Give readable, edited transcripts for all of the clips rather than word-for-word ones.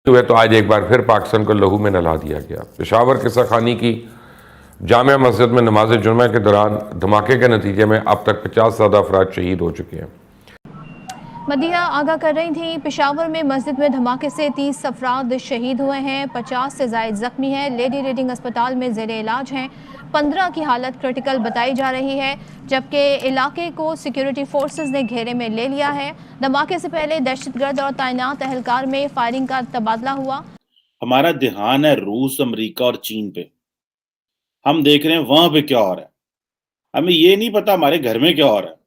हुए तो आज एक बार फिर पाकिस्तान को लहू में नहला दिया गया। पेशावर किस्सा खानी की जामिया मस्जिद में नमाज जुम्मे के दौरान धमाके के नतीजे में अब तक 50 से ज़्यादा अफराद शहीद हो चुके हैं। मदिया आगाह कर रही थी, पेशावर में मस्जिद में धमाके से 30 अफराद शहीद हुए हैं, 50 से जायद जख्मी हैं। लेडी रीडिंग अस्पताल में जेर इलाज हैं। 15 की हालत क्रिटिकल बताई जा रही है, जबकि इलाके को सिक्योरिटी फोर्सेस ने घेरे में ले लिया है। धमाके से पहले दहशतगर्द और तैनात एहलकार में फायरिंग का तबादला हुआ। हमारा ध्यान है रूस, अमेरिका और चीन पे। हम देख रहे हैं वहां पे क्या हो रहा है। हमें ये नहीं पता हमारे घर में क्या हो रहा है।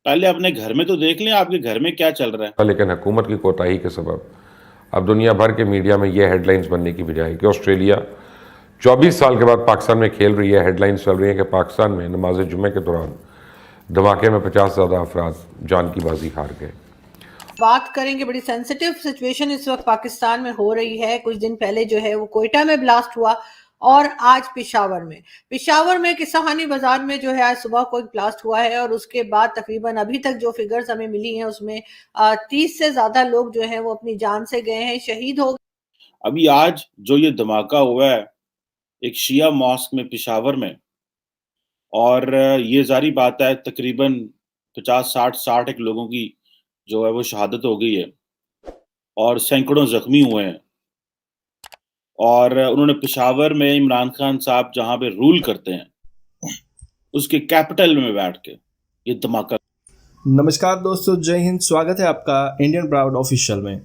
पहले अपने घर में तो देख लें आपके घर में क्या चल रहा है। लेकिन हुकूमत की कोताही के सबब अब दुनिया भर के मीडिया में ये हेडलाइंस बनने की बजाय कि ऑस्ट्रेलिया 24 साल के बाद पाकिस्तान में खेल रही है, हेडलाइंस चल रही है कि पाकिस्तान में नमाज जुम्मे के दौरान धमाके में 50 से ज़्यादा अफराद जान की बाजी हार गए। बात करेंगे, बड़ी सेंसिटिव सिचुएशन इस वक्त पाकिस्तान में हो रही है। कुछ दिन पहले जो है वो कोयटा में ब्लास्ट हुआ और आज पेशावर में किस्साखानी बाजार में जो है आज सुबह कोई ब्लास्ट हुआ है और उसके बाद तकरीबन अभी तक जो फिगर्स हमें मिली हैं उसमें 30 से ज्यादा लोग जो हैं वो अपनी जान से गए हैं, शहीद हो गए। अभी आज जो ये धमाका हुआ है एक शिया मॉस्क में पेशावर में, और ये जारी बात है तकरीबन 50-60 एक लोगों की जो है वो शहादत हो गई है और सैकड़ों जख्मी हुए हैं। और उन्होंने पेशावर में इमरान खान साहब जहां पे रूल करते हैं उसके कैपिटल में बैठ के ये धमाका। नमस्कार दोस्तों, जय हिंद। स्वागत है आपका इंडियन प्राउड ऑफिशियल में।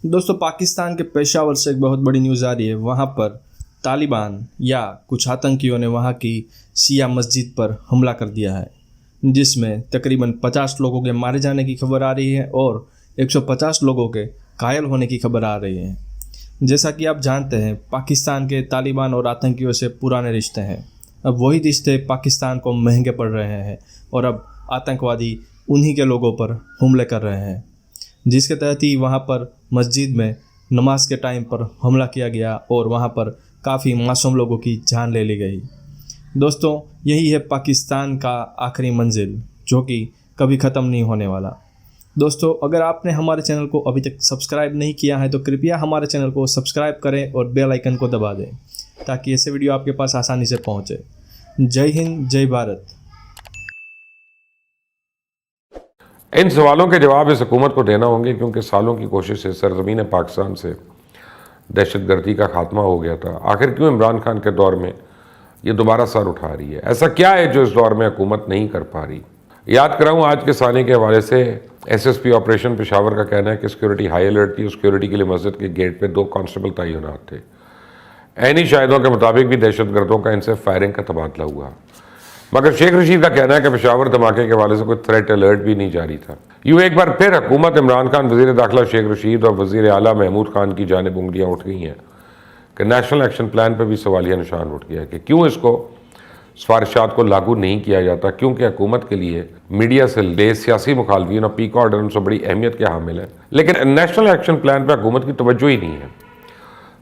दोस्तों, पाकिस्तान के पेशावर से एक बहुत बड़ी न्यूज़ आ रही है। वहाँ पर तालिबान या कुछ आतंकियों ने वहाँ की शिया मस्जिद पर हमला कर दिया है, जिसमें तकरीबन 50 लोगों के मारे जाने की खबर आ रही है और 150 लोगों के घायल होने की खबर आ रही है। जैसा कि आप जानते हैं, पाकिस्तान के तालिबान और आतंकियों से पुराने रिश्ते हैं। अब वही रिश्ते पाकिस्तान को महंगे पड़ रहे हैं और अब आतंकवादी उन्हीं के लोगों पर हमले कर रहे हैं, जिसके तहत ही वहाँ पर मस्जिद में नमाज के टाइम पर हमला किया गया और वहाँ पर काफ़ी मासूम लोगों की जान ले ली गई। दोस्तों, यही है पाकिस्तान का आखिरी मंजिल, जो कि कभी ख़त्म नहीं होने वाला। दोस्तों, अगर आपने हमारे चैनल को अभी तक सब्सक्राइब नहीं किया है तो कृपया हमारे चैनल को सब्सक्राइब करें और बेल आइकन को दबा दें, ताकि ऐसे वीडियो आपके पास आसानी से पहुँचे। जय हिंद, जय भारत। इन सवालों के जवाब इस हुकूमत को देना होंगे, क्योंकि सालों की कोशिश से सरजमीन पाकिस्तान से दहशतगर्दी का खात्मा हो गया था। आखिर क्यों इमरान खान के दौर में ये दोबारा सर उठा रही है? ऐसा क्या है जो इस दौर में हुकूमत नहीं कर पा रही? याद कराऊँ, आज के साने के हवाले से एसएसपी ऑपरेशन पेशावर का कहना है कि सिक्योरिटी हाई अलर्ट थी। सिक्योरिटी के लिए मस्जिद के गेट पे 2 कांस्टेबल तैनात थे। ऐनी शाहिदों के मुताबिक भी दहशतगर्दों का इनसे फायरिंग का तबादला हुआ, मगर शेख रशीद का कहना है कि पेशावर धमाके के हवाले से कोई थ्रेट अलर्ट भी नहीं जारी था। यूँ एक बार फिर हुकूमत, इमरान खान, वज़ीर दाखिला शेख रशीद और वज़ीर आला महमूद खान की जानिब उंगलियाँ उठ गई हैं कि नेशनल एक्शन प्लान पर भी सवालिया निशान उठ गया कि क्यों इसको सिफारिशात को लागू नहीं किया जाता, क्योंकि हुकूमत के लिए मीडिया से ले सियासी मुखालफिन और पीक ऑर्डर उनसे बड़ी अहमियत के हामिल है, लेकिन नेशनल एक्शन प्लान पर हुकूमत की तवज्जो ही नहीं है।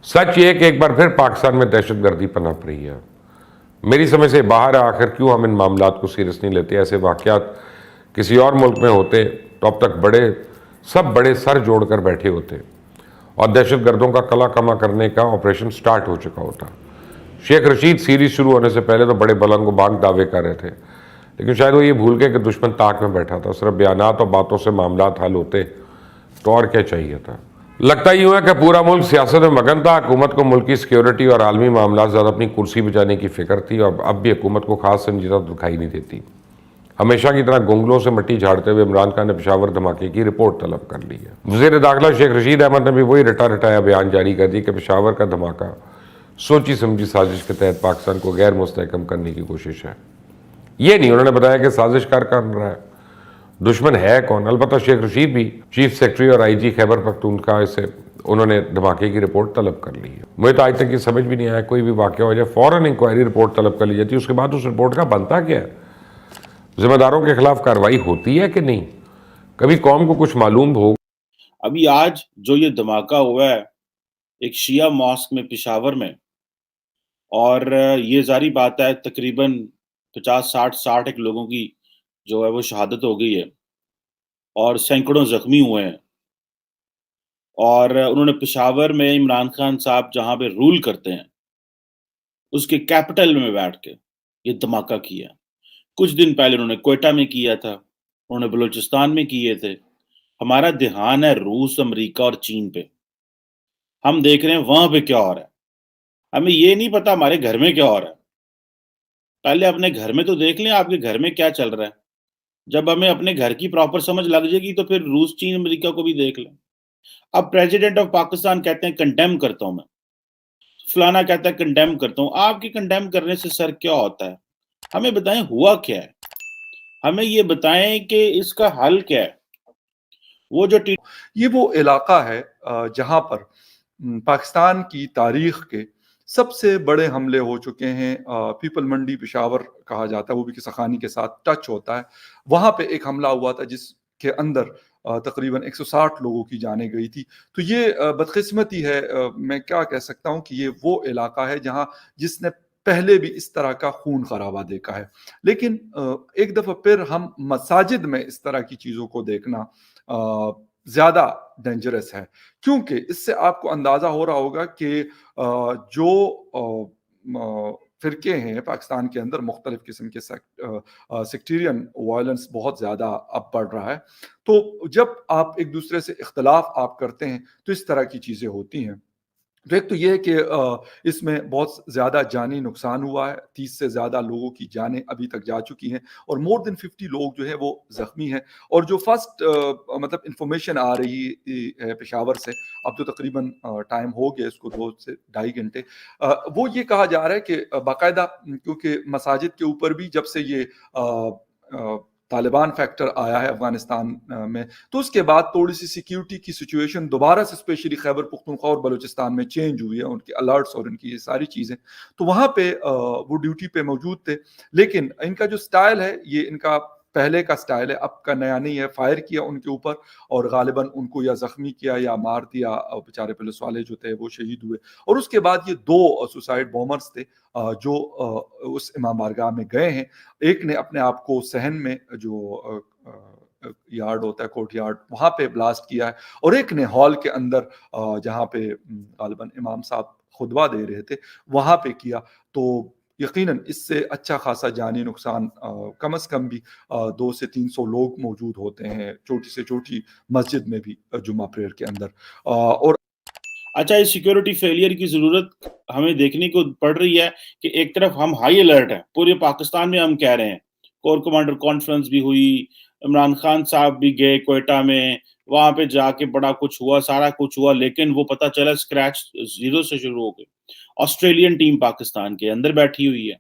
सच ये कि एक बार फिर पाकिस्तान में दहशतगर्दी पनप रही है। मेरी समझ से बाहर है, आखिर क्यों हम इन मामलात को सीरियस नहीं लेते। ऐसे वाक़यात किसी और मुल्क में होते तो अब तक सब बड़े सर जोड़कर बैठे होते और दहशतगर्दों का कला कमा करने का ऑपरेशन स्टार्ट हो चुका होता। शेख रशीद सीरीज शुरू होने से पहले तो बड़े बुलंद बांग दावे कर रहे थे, लेकिन शायद वो ये भूल गए कि दुश्मन ताक में बैठा था। सिर्फ बयानात और बातों से मामलात हल होते तो और क्या चाहिए था। लगता यूँ है कि पूरा मुल्क सियासत में मगन था। हुकूमत को मुल्क की सिक्योरिटी और आलमी मामला ज़्यादा अपनी कुर्सी बचाने की फ़िक्र थी और अब भी हुकूमत को खास संजीदा दिखाई नहीं देती। हमेशा की तरह गुंगलों से मिट्टी झाड़ते हुए इमरान खान ने पेशावर धमाके की रिपोर्ट तलब कर ली है। वज़ीर दाखिला शेख रशीद अहमद ने भी वही रटाया बयान जारी कर दी कि पेशावर का धमाका सोची समझी साजिश के तहत पाकिस्तान को गैर मुस्तहकम करने की कोशिश है। ये नहीं उन्होंने बताया कि साजिश कर रहा है, दुश्मन है कौन। अलबत्ता शेख रशीद भी चीफ सेक्रेटरी और आईजी खैबर पख्तूनख्वा से उन्होंने धमाके की रिपोर्ट तलब कर ली है। मुझे तो आज तक ये समझ भी नहीं आया, कोई भी वाक़या हो जाए फ़ौरन इंक्वायरी रिपोर्ट तलब कर ली जाती है, उसके बाद उस रिपोर्ट का बनता क्या है? जिम्मेदारों के खिलाफ कार्रवाई होती है कि नहीं? कभी कौम को कुछ मालूम हो। अभी आज जो ये धमाका हुआ है एक शिया मॉस्क में पेशावर में, और ये जारी बात है तकरीबन 50-60 एक लोगों की जो है वो शहादत हो गई है और सैकड़ों जख्मी हुए हैं। और उन्होंने पेशावर में इमरान खान साहब जहाँ पे रूल करते हैं, उसके कैपिटल में बैठ के ये धमाका किया। कुछ दिन पहले उन्होंने क्वेटा में किया था, उन्होंने बलूचिस्तान में किए थे। हमारा ध्यान है रूस, अमेरिका और चीन पे। हम देख रहे हैं वहाँ पे क्या हो रहा है। हमें ये नहीं पता हमारे घर में क्या हो रहा है। पहले अपने घर में तो देख लें आपके घर में क्या चल रहा है। जब हमें अपने घर की प्रॉपर समझ लग जाएगी तो फिर रूस, चीन, अमेरिका को भी देख लें। अब प्रेसिडेंट ऑफ पाकिस्तान कहते हैं कंडेम करता हूं मैं, फलाना कहता है कंडेम करता हूं। आपके कंडेम करने से सर क्या होता है? हमें बताएं हुआ क्या है, हमें ये बताएं कि इसका हल क्या है। वो जो ये वो इलाका है जहां पर पाकिस्तान की तारीख के सबसे बड़े हमले हो चुके हैं। पीपल मंडी पेशावर कहा जाता है, वो भी किसी खानी के साथ टच होता है। वहां पे एक हमला हुआ था जिसके अंदर तकरीबन 160 लोगों की जानें गई थी। तो ये बदकिस्मती है, मैं क्या कह सकता हूँ कि ये वो इलाका है जहां जिसने पहले भी इस तरह का खून खराबा देखा है। लेकिन एक दफा फिर हम मसाजिद में इस तरह की चीजों को देखना ज्यादा डेंजरस है, क्योंकि इससे आपको अंदाजा हो रहा होगा कि जो फिरके हैं पाकिस्तान के अंदर, मुख्तलिफ किस्म के सेक्टेरियन वायलेंस बहुत ज़्यादा अब बढ़ रहा है। तो जब आप एक दूसरे से इख्तलाफ आप करते हैं तो इस तरह की चीज़ें होती हैं। तो एक तो ये है कि इसमें बहुत ज़्यादा जानी नुकसान हुआ है, 30 से ज़्यादा लोगों की जानें अभी तक जा चुकी हैं और मोर देन 50 लोग जो हैं वो ज़ख्मी हैं। और जो फर्स्ट मतलब इंफॉर्मेशन आ रही है पेशावर से, अब तो तकरीबन टाइम हो गया इसको 2 से ढाई घंटे, वो ये कहा जा रहा है कि बाकायदा, क्योंकि मसाजिद के ऊपर भी जब से ये तालिबान फैक्टर आया है अफगानिस्तान में, तो उसके बाद थोड़ी सी सिक्योरिटी की सिचुएशन दोबारा से स्पेशली खैबर पख्तूनख्वा और बलूचिस्तान में चेंज हुई है, उनके अलर्ट्स और इनकी ये सारी चीज़ें। तो वहाँ पे वो ड्यूटी पे मौजूद थे, लेकिन इनका जो स्टाइल है ये इनका पहले का स्टाइल है, अब का नया नहीं है। फायर किया उनके ऊपर और गालिबन उनको या जख्मी किया या मार दिया, बेचारे पुलिस वाले जो थे वो शहीद हुए। और उसके बाद ये 2 सुसाइड बॉम्बर्स थे जो उस इमाम बारगाह में गए हैं। एक ने अपने आप को सहन में जो यार्ड होता है, कोर्ट यार्ड, वहाँ पे ब्लास्ट किया है, और एक ने हॉल के अंदर जहाँ पे गालिबन इमाम साहब खुतबा दे रहे थे वहाँ पे किया। तो यकीनन इससे अच्छा खासा जानी नुकसान, कम से कम भी 2 से 300 लोग मौजूद होते हैं छोटी से छोटी मस्जिद में भी जुम्मा प्रेयर के अंदर। और अच्छा, इस सिक्योरिटी फेलियर की ज़रूरत हमें देखने को पड़ रही है कि एक तरफ हम हाई अलर्ट हैं, पूरे पाकिस्तान में हम कह रहे हैं, कोर कमांडर कॉन्फ्रेंस भी हुई, इमरान खान साहब भी गए क्वेटा में, वहाँ पे जाके बड़ा कुछ हुआ, सारा कुछ हुआ, लेकिन वो पता चला स्क्रैच ज़ीरो से शुरू हो गए। ऑस्ट्रेलियन टीम पाकिस्तान के अंदर बैठी हुई है।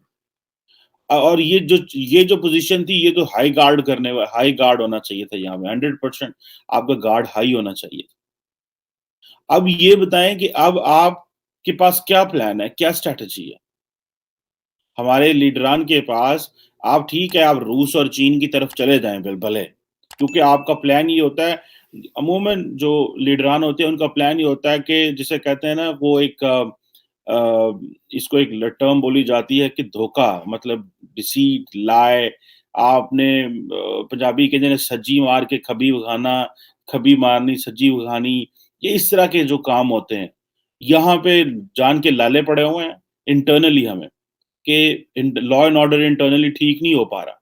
और ये जो पोज़ीशन थी, ये तो हाई गार्ड होना चाहिए था यहाँ पे, 100% आपका गार्ड हाई होना चाहिए। अब ये बताएं कि अब आपके पास क्या प्लान है, क्या स्ट्रैटेजी है? हमारे लीडरान के पास, आप ठीक है, आप रूस और चीन की तरफ चले जाएं भले, क्योंकि आपका प्लान ये होता है, अमूमन जो लीडरान होते हैं उनका प्लान ये होता है कि जिसे कहते हैं ना, वो एक इसको एक टर्म बोली जाती है कि धोखा, मतलब डिसीट, लाए। आपने पंजाबी कहते हैं सज्जी मार के खबी उखाना, खबी मारनी सज्जी उखानी, ये इस तरह के जो काम होते हैं। यहाँ पे जान के लाले पड़े हुए हैं इंटरनली हमें, कि लॉ एंड ऑर्डर इंटरनली ठीक नहीं हो पा रहा।